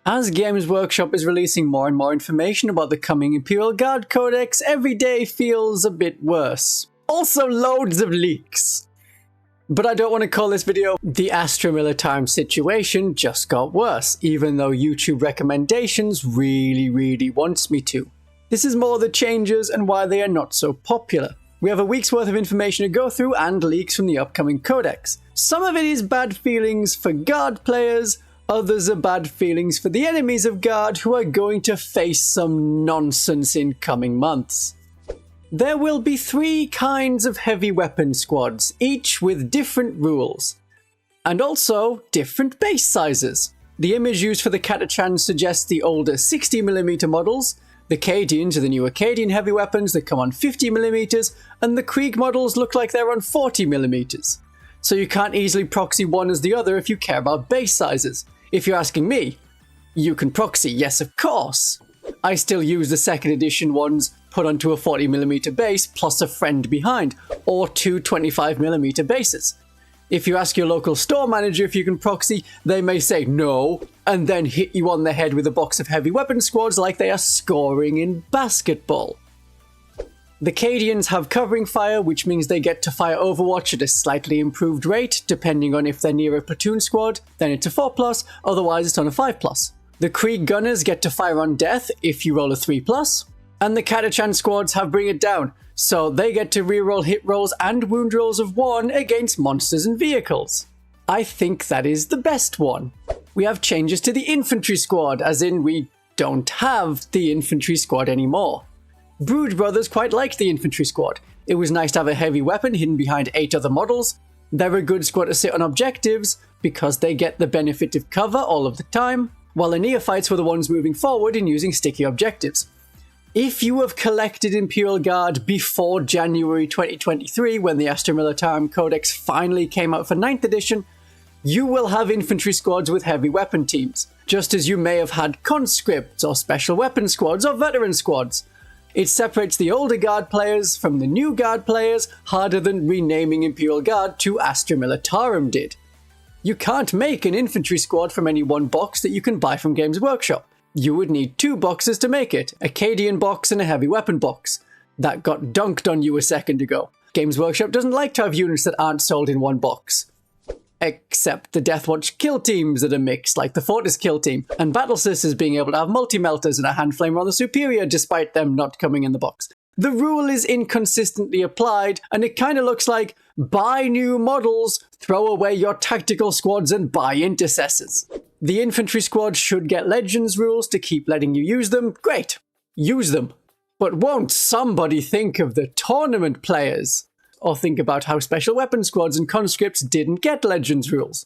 As Games Workshop is releasing more and more information about the coming Imperial Guard Codex, every day feels a bit worse. Also loads of leaks. But I don't want to call this video the Astra Militarum situation just got worse, even though YouTube recommendations really wants me to. This is more the changes and why they are not so popular. We have a week's worth of information to go through and leaks from the upcoming Codex. Some of it is bad feelings for Guard players, others are bad feelings for the enemies of Guard who are going to face some nonsense in coming months. There will be 3 kinds of heavy weapon squads, each with different rules. And also different base sizes. The image used for the Catachan suggests the older 60mm models, the Cadians are the new Acadian heavy weapons that come on 50mm, and the Krieg models look like they're on 40mm. So you can't easily proxy one as the other if you care about base sizes. If you're asking me, you can proxy, yes of course. I still use the 2nd edition ones put onto a 40mm base plus a friend behind, or 2 25mm bases. If you ask your local store manager if you can proxy, they may say no, and then hit you on the head with a box of heavy weapon squads like they are scoring in basketball. The Cadians have covering fire, which means they get to fire Overwatch at a slightly improved rate, depending on if they're near a platoon squad, then it's a 4+, otherwise it's on a 5+. The Krieg Gunners get to fire on death if you roll a 3+, and the Catachan squads have Bring It Down, so they get to reroll hit rolls and wound rolls of 1 against monsters and vehicles. I think that is the best one. We have changes to the Infantry squad, as in we don't have the Infantry squad anymore. Brood Brothers quite liked the Infantry squad. It was nice to have a heavy weapon hidden behind 8 other models. They're a good squad to sit on objectives, because they get the benefit of cover all of the time, while the Neophytes were the ones moving forward and using sticky objectives. If you have collected Imperial Guard before January 2023, when the Astra Militarum Codex finally came out for 9th edition, you will have infantry squads with heavy weapon teams, just as you may have had conscripts or special weapon squads or veteran squads. It separates the older Guard players from the new Guard players harder than renaming Imperial Guard to Astra Militarum did. You can't make an infantry squad from any one box that you can buy from Games Workshop. You would need 2 boxes to make it, a Cadian box and a heavy weapon box. That got dunked on you a second ago. Games Workshop doesn't like to have units that aren't sold in one box. Except the Deathwatch kill teams that are mixed, like the Fortis kill team, and Battle Sisters being able to have multi-melters and a hand flamer on the Superior despite them not coming in the box. The rule is inconsistently applied, and it kind of looks like buy new models, throw away your tactical squads and buy intercessors. The infantry squad should get Legends rules to keep letting you use them. Great, use them. But won't somebody think of the tournament players? Or think about how special weapon squads and conscripts didn't get Legends rules.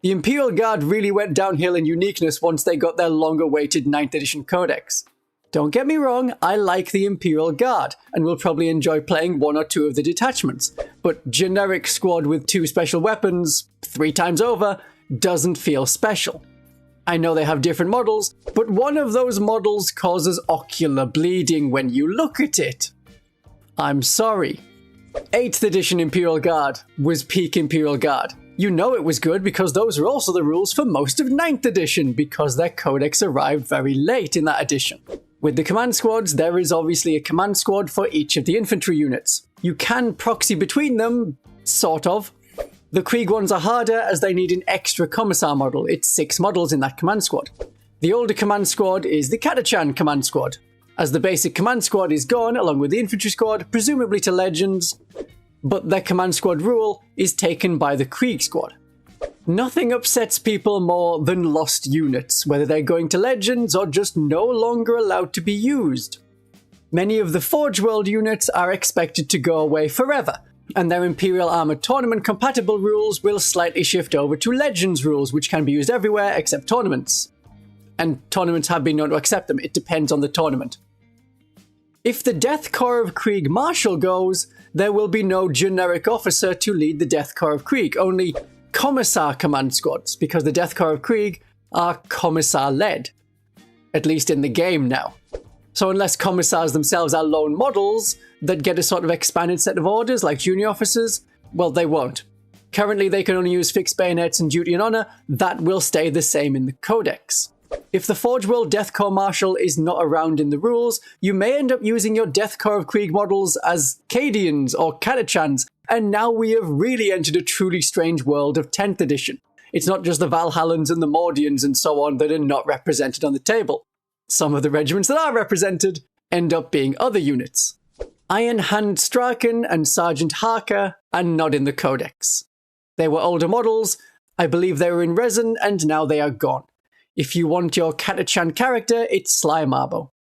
The Imperial Guard really went downhill in uniqueness once they got their long-awaited 9th edition Codex. Don't get me wrong, I like the Imperial Guard, and will probably enjoy playing 1 or 2 of the detachments, but generic squad with 2 special weapons, 3 times over, doesn't feel special. I know they have different models, but one of those models causes ocular bleeding when you look at it. I'm sorry. 8th edition Imperial Guard was peak Imperial Guard. You know it was good because those are also the rules for most of 9th edition because their codex arrived very late in that edition. With the command squads, there is obviously a command squad for each of the infantry units. You can proxy between them, sort of. The Krieg ones are harder as they need an extra Commissar model. It's 6 models in that command squad. The older command squad is the Catachan command squad, as the basic command squad is gone along with the infantry squad, presumably to Legends, but their command squad rule is taken by the Krieg squad. Nothing upsets people more than lost units, whether they're going to Legends or just no longer allowed to be used. Many of the Forge World units are expected to go away forever, and their Imperial Armor Tournament compatible rules will slightly shift over to Legends rules, which can be used everywhere except tournaments. And tournaments have been known to accept them, it depends on the tournament. If the Death Corps of Krieg Marshal goes, there will be no generic officer to lead the Death Corps of Krieg, only Commissar command squads, because the Death Corps of Krieg are Commissar-led. At least in the game now. So unless Commissars themselves are lone models that get a sort of expanded set of orders like junior officers, well, they won't. Currently they can only use fixed bayonets and duty and honor. That will stay the same in the Codex. If the Forge World Death Corps Marshal is not around in the rules, you may end up using your Death Corps of Krieg models as Cadians or Catachans, and now we have really entered a truly strange world of 10th edition. It's not just the Valhallans and the Mordians and so on that are not represented on the table. Some of the regiments that are represented end up being other units. Iron Hand Strachan and Sergeant Harker are not in the Codex. They were older models, I believe they were in resin, and now they are gone. If you want your Catachan character, it's Sly Marbo.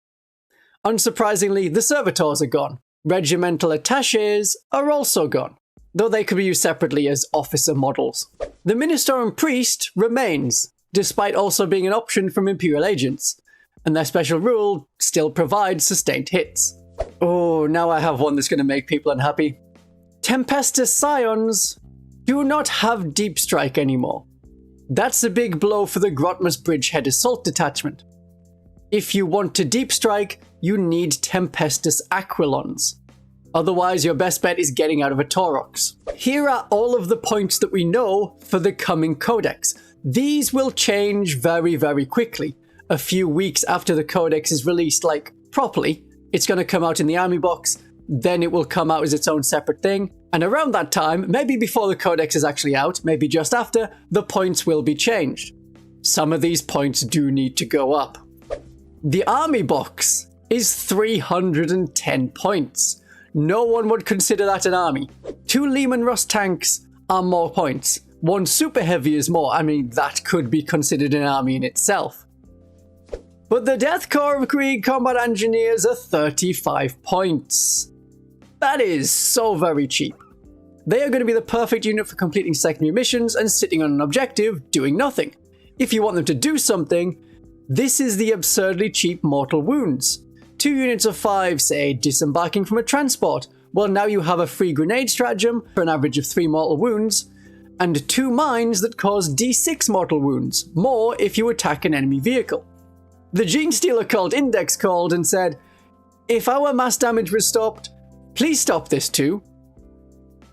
Unsurprisingly, the Servitors are gone. Regimental Attaches are also gone, though they could be used separately as officer models. The Ministorum Priest remains, despite also being an option from Imperial agents, and their special rule still provides sustained hits. Oh, now I have one that's going to make people unhappy. Tempestus Scions do not have Deep Strike anymore. That's a big blow for the Grotmus Bridgehead Assault Detachment. If you want to Deep Strike, you need Tempestus Aquilons. Otherwise, your best bet is getting out of a Taurox. Here are all of the points that we know for the coming Codex. These will change very, very quickly. A few weeks after the Codex is released, like, properly, it's going to come out in the army box, then it will come out as its own separate thing, and around that time, maybe before the Codex is actually out, maybe just after, the points will be changed. Some of these points do need to go up. The army box is 310 points. No one would consider that an army. 2 Lehman Russ tanks are more points. 1 super heavy is more. I mean, that could be considered an army in itself. But the Death Corps of Krieg Combat Engineers are 35 points. That is so very cheap. They are going to be the perfect unit for completing secondary missions and sitting on an objective, doing nothing. If you want them to do something, this is the absurdly cheap Mortal Wounds. 2 units of 5, say, disembarking from a transport. Well, now you have a free grenade stratagem for an average of 3 mortal wounds, and 2 mines that cause D6 mortal wounds, more if you attack an enemy vehicle. The Gene Stealer Cult Index called and said, if our mass damage was stopped, please stop this too.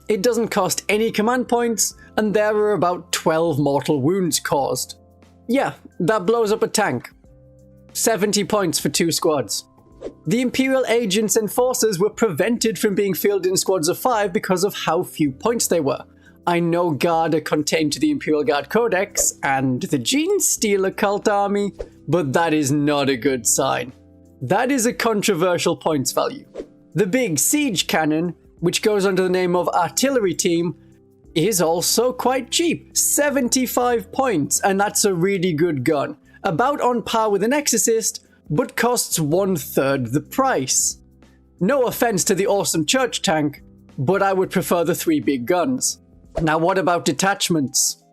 It doesn't cost any command points, and there are about 12 mortal wounds caused. Yeah, that blows up a tank. 70 points for 2 squads. The Imperial agents and forces were prevented from being fielded in squads of 5 because of how few points they were. I know Guard are contained to the Imperial Guard Codex and the Gene Stealer Cult Army, but that is not a good sign. That is a controversial points value. The big siege cannon, which goes under the name of Artillery Team, is also quite cheap. 75 points, and that's a really good gun. About on par with an Exorcist, but costs 1/3 the price. No offense to the awesome church tank, but I would prefer the 3 big guns. Now what about detachments?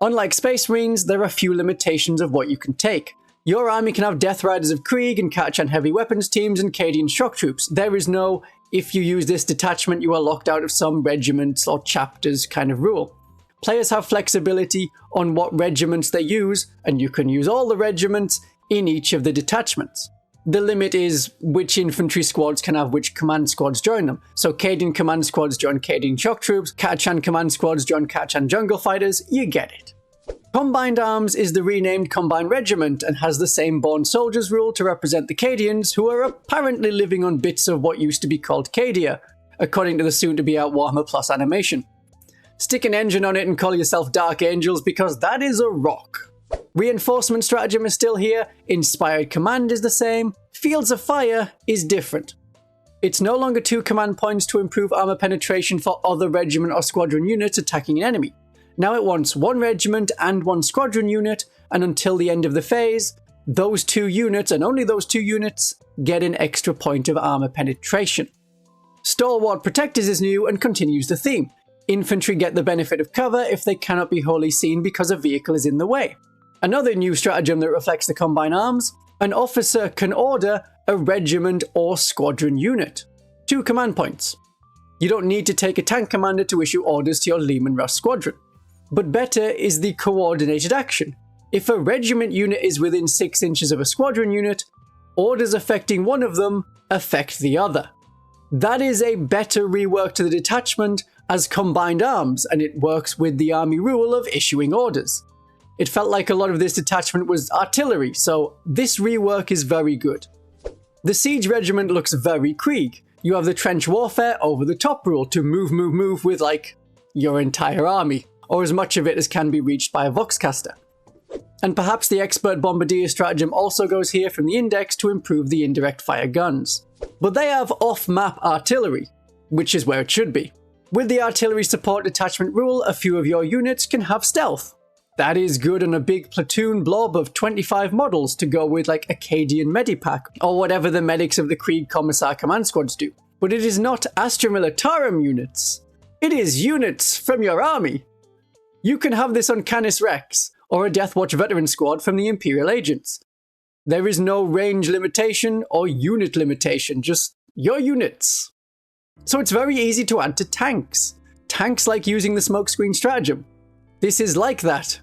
Unlike Space Marines, there are few limitations of what you can take. Your army can have Death Riders of Krieg and Catachan heavy weapons teams and Cadian shock troops. There is no, if you use this detachment you are locked out of some regiments or chapters kind of rule. Players have flexibility on what regiments they use, and you can use all the regiments in each of the detachments. The limit is which infantry squads can have which command squads join them. So Cadian command squads join Cadian shock troops, Catachan command squads join Catachan jungle fighters, you get it. Combined Arms is the renamed Combined Regiment and has the same Born Soldiers rule to represent the Cadians, who are apparently living on bits of what used to be called Cadia, according to the soon-to-be-out Warhammer Plus animation. Stick an engine on it and call yourself Dark Angels because that is a rock. Reinforcement Stratagem is still here, Inspired Command is the same, Fields of Fire is different. It's no longer 2 command points to improve armor penetration for other regiment or squadron units attacking an enemy. Now it wants 1 regiment and 1 squadron unit, and until the end of the phase, those 2 units, and only those 2 units, get an extra point of armor penetration. Stalwart Protectors is new and continues the theme. Infantry get the benefit of cover if they cannot be wholly seen because a vehicle is in the way. Another new stratagem that reflects the Combined Arms, an officer can order a regiment or squadron unit. 2 command points. You don't need to take a tank commander to issue orders to your Lehman Russ squadron. But better is the coordinated action. If a regiment unit is within 6 inches of a squadron unit, orders affecting one of them affect the other. That is a better rework to the detachment as Combined Arms, and it works with the army rule of issuing orders. It felt like a lot of this detachment was artillery, so this rework is very good. The Siege Regiment looks very Krieg. You have the trench warfare over the top rule to move with like your entire army, or as much of it as can be reached by a Voxcaster. And perhaps the Expert Bombardier stratagem also goes here from the index to improve the indirect fire guns. But they have off-map artillery, which is where it should be. With the artillery support detachment rule, a few of your units can have stealth. That is good on a big platoon blob of 25 models to go with like Acadian Medipack, or whatever the medics of the Krieg Commissar Command Squads do. But it is not Astra Militarum units. It is units from your army. You can have this on Canis Rex, or a Deathwatch veteran squad from the Imperial Agents. There is no range limitation or unit limitation, just your units. So it's very easy to add to tanks. Tanks like using the smokescreen stratagem. This is like that,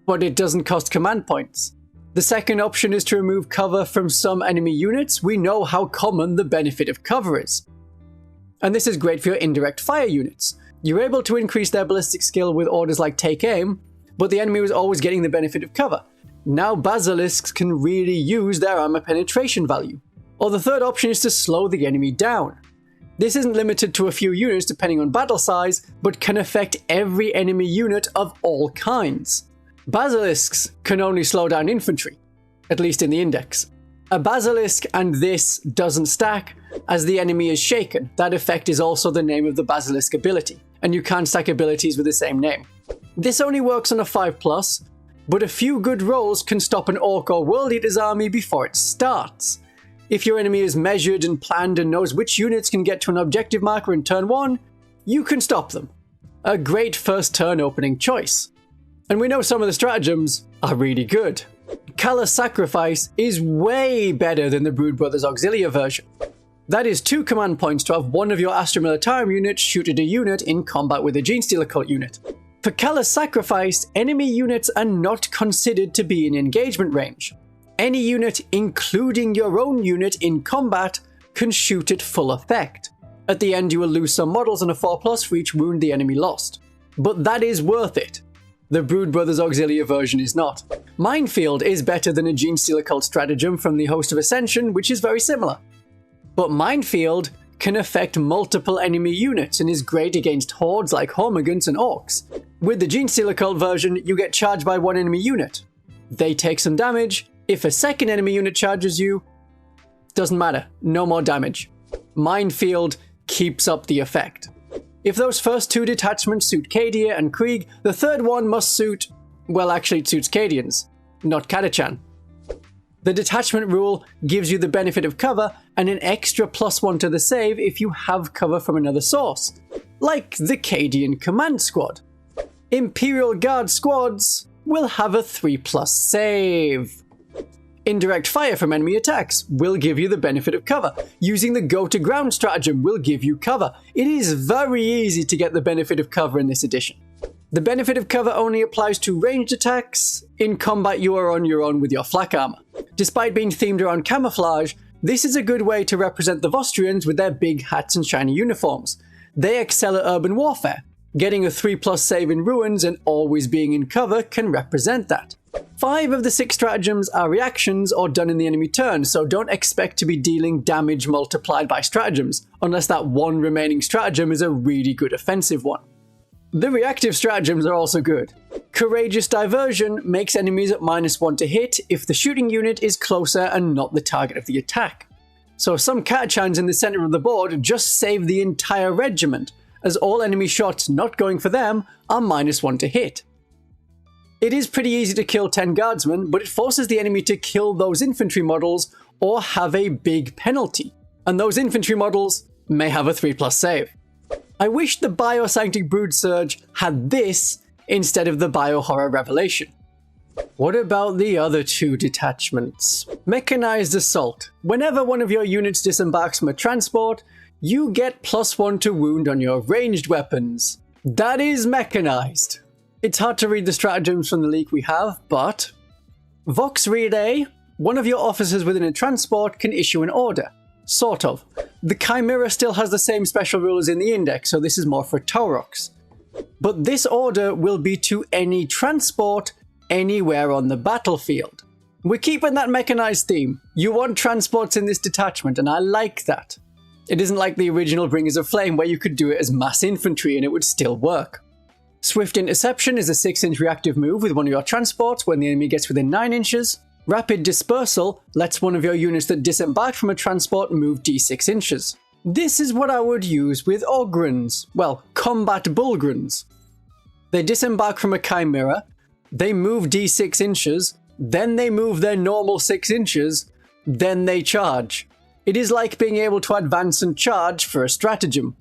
but it doesn't cost command points. The second option is to remove cover from some enemy units. We know how common the benefit of cover is. And this is great for your indirect fire units. You're able to increase their ballistic skill with orders like Take Aim, but the enemy was always getting the benefit of cover. Now Basilisks can really use their armor penetration value. Or the third option is to slow the enemy down. This isn't limited to a few units depending on battle size, but can affect every enemy unit of all kinds. Basilisks can only slow down infantry, at least in the index. A Basilisk and this doesn't stack as the enemy is shaken. That effect is also the name of the Basilisk ability, and you can't stack abilities with the same name. This only works on a 5+, but a few good rolls can stop an Orc or World Eater's army before it starts. If your enemy is measured and planned and knows which units can get to an objective marker in turn 1, you can stop them. A great first turn opening choice. And we know some of the stratagems are really good. Callous Sacrifice is way better than the Brood Brothers Auxilia version. That is 2 command points to have one of your Astra Militarum units shoot at a unit in combat with a Genestealer Cult unit. For Callous Sacrifice, enemy units are not considered to be in engagement range. Any unit, including your own unit in combat, can shoot at full effect. At the end you will lose some models on a 4+ for each wound the enemy lost. But that is worth it. The Brood Brothers Auxilia version is not. Minefield is better than a Genestealer Cult stratagem from the Host of Ascension, which is very similar. But Minefield can affect multiple enemy units and is great against hordes like Hormagaunts and Orcs. With the Genestealer Cult version, you get charged by one enemy unit. They take some damage. If a second enemy unit charges you, doesn't matter, no more damage. Minefield keeps up the effect. If those first 2 detachments suit Cadia and Krieg, the third one must suit, well actually it suits Cadians, not Catachan. The detachment rule gives you the benefit of cover and an extra +1 to the save if you have cover from another source, like the Cadian Command Squad. Imperial Guard squads will have a 3+ save. Indirect fire from enemy attacks will give you the benefit of cover. Using the go to ground stratagem will give you cover. It is very easy to get the benefit of cover in this edition. The benefit of cover only applies to ranged attacks. In combat you are on your own with your flak armor. Despite being themed around camouflage, this is a good way to represent the Vostrians with their big hats and shiny uniforms. They excel at urban warfare. Getting a 3+ save in ruins and always being in cover can represent that. 5 of the 6 stratagems are reactions or done in the enemy turn, so don't expect to be dealing damage multiplied by stratagems, unless that one remaining stratagem is a really good offensive one. The reactive stratagems are also good. Courageous Diversion makes enemies at -1 to hit if the shooting unit is closer and not the target of the attack. So some Catachans in the center of the board just save the entire regiment, as all enemy shots not going for them are -1 to hit. It is pretty easy to kill 10 guardsmen, but it forces the enemy to kill those infantry models or have a big penalty, and those infantry models may have a 3+ save. I wish the Biosanctic Brood Surge had this instead of the Biohorror Revelation. What about the other 2 detachments? Mechanized Assault. Whenever one of your units disembarks from a transport, you get +1 to wound on your ranged weapons. That is mechanized. It's hard to read the stratagems from the leak we have, but Vox Read A, one of your officers within a transport can issue an order. Sort of. The Chimera still has the same special rules in the index, so this is more for Taurox. But this order will be to any transport anywhere on the battlefield. We're keeping that mechanized theme. You want transports in this detachment, and I like that. It isn't like the original Bringers of Flame where you could do it as mass infantry and it would still work. Swift Interception is a 6-inch reactive move with one of your transports when the enemy gets within 9 inches. Rapid Dispersal lets one of your units that disembark from a transport move d6 inches. This is what I would use with Ogrins, well, combat Bulgrins. They disembark from a Chimera, they move d6 inches, then they move their normal 6 inches, then they charge. It is like being able to advance and charge for a stratagem.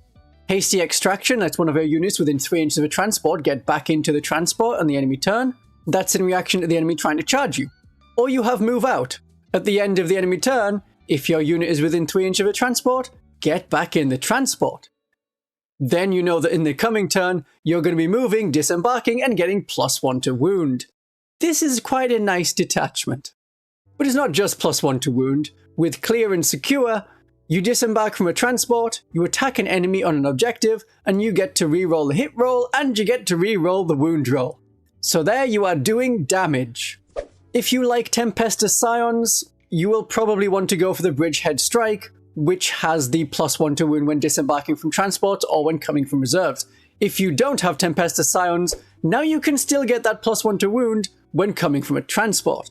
Hasty Extraction lets one of your units within 3 inches of a transport get back into the transport on the enemy turn. That's in reaction to the enemy trying to charge you. Or you have Move Out. At the end of the enemy turn, if your unit is within 3 inches of a transport, get back in the transport. Then you know that in the coming turn, you're going to be moving, disembarking, and getting +1 to wound. This is quite a nice detachment. But it's not just +1 to wound. With Clear and Secure, you disembark from a transport, you attack an enemy on an objective, and you get to reroll the hit roll, and you get to reroll the wound roll. So there you are doing damage. If you like Tempestus Scions, you will probably want to go for the Bridgehead Strike, which has the +1 to wound when disembarking from transports or when coming from reserves. If you don't have Tempestus Scions, now you can still get that +1 to wound when coming from a transport.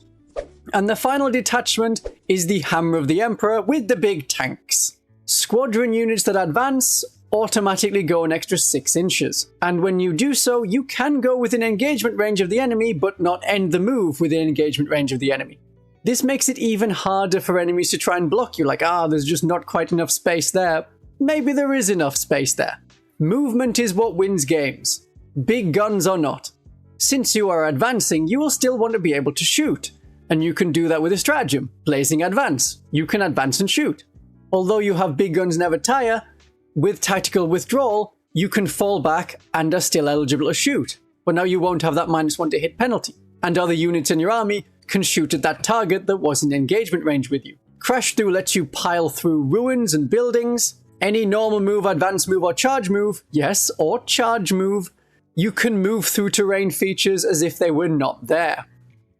And the final detachment is the Hammer of the Emperor with the big tanks. Squadron units that advance automatically go an extra 6 inches, and when you do so, you can go within engagement range of the enemy but not end the move within engagement range of the enemy. This makes it even harder for enemies to try and block you, like, there's just not quite enough space there. Maybe there is enough space there. Movement is what wins games. Big guns or not. Since you are advancing, you will still want to be able to shoot. And you can do that with a stratagem, Blazing Advance. You can advance and shoot. Although you have big guns never tire, with Tactical Withdrawal, you can fall back and are still eligible to shoot. But now you won't have that -1 to hit penalty. And other units in your army can shoot at that target that was in engagement range with you. Crash Through lets you pile through ruins and buildings. Any normal move, advance move, or charge move, yes, or charge move, you can move through terrain features as if they were not there.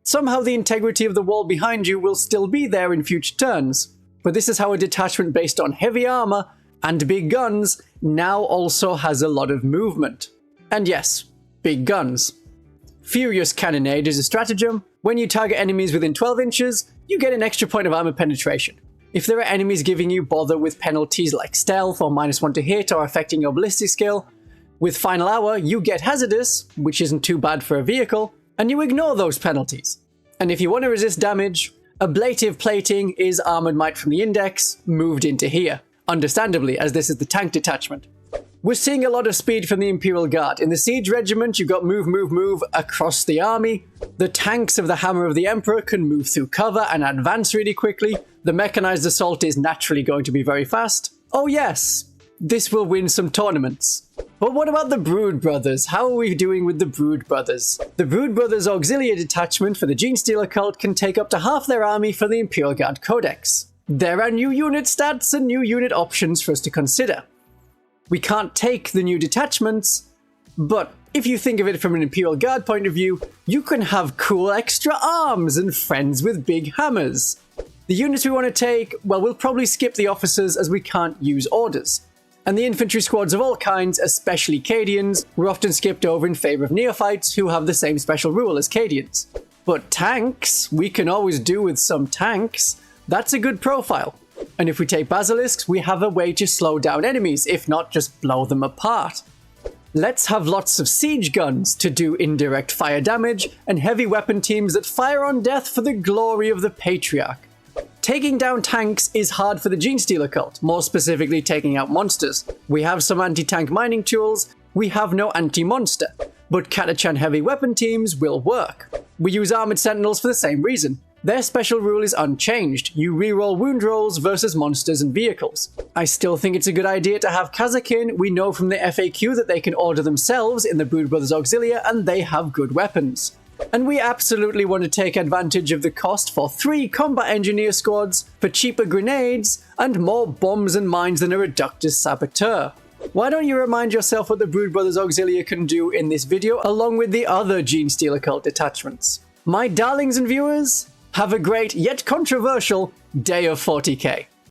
Somehow the integrity of the wall behind you will still be there in future turns, but this is how a detachment based on heavy armor and big guns now also has a lot of movement. And yes, big guns. Furious Cannonade is a stratagem. When you target enemies within 12 inches, you get an extra point of armor penetration. If there are enemies giving you bother with penalties like stealth or -1 to hit or affecting your ballistic skill, with Final Hour you get Hazardous, which isn't too bad for a vehicle, and you ignore those penalties. And if you want to resist damage, Ablative Plating is Armored Might from the Index, moved into here. Understandably, as this is the tank detachment. We're seeing a lot of speed from the Imperial Guard. In the Siege Regiment, you've got move, move, move across the army. The tanks of the Hammer of the Emperor can move through cover and advance really quickly. The Mechanized Assault is naturally going to be very fast. Oh yes, this will win some tournaments. But what about the Brood Brothers? How are we doing with the Brood Brothers? The Brood Brothers Auxiliary Detachment for the Genestealer Cult can take up to half their army for the Imperial Guard Codex. There are new unit stats and new unit options for us to consider. We can't take the new detachments, but if you think of it from an Imperial Guard point of view, you can have cool extra arms and friends with big hammers. The units we want to take, well, we'll probably skip the officers as we can't use orders. And the infantry squads of all kinds, especially Cadians, were often skipped over in favour of neophytes who have the same special rule as Cadians. But tanks, we can always do with some tanks. That's a good profile. And if we take basilisks, we have a way to slow down enemies, if not just blow them apart. Let's have lots of siege guns to do indirect fire damage, and heavy weapon teams that fire on death for the glory of the Patriarch. Taking down tanks is hard for the Genestealer Cult, more specifically taking out monsters. We have some anti-tank mining tools, we have no anti-monster, but Catachan heavy weapon teams will work. We use Armored Sentinels for the same reason. Their special rule is unchanged. You reroll wound rolls versus monsters and vehicles. I still think it's a good idea to have Kazakin. We know from the FAQ that they can order themselves in the Brood Brothers Auxilia, and they have good weapons. And we absolutely want to take advantage of the cost for 3 combat engineer squads, for cheaper grenades, and more bombs and mines than a Reductus Saboteur. why don't you remind yourself what the Brood Brothers Auxilia can do in this video, along with the other Genestealer Cult detachments. My darlings and viewers, have a great, yet controversial, day of 40k.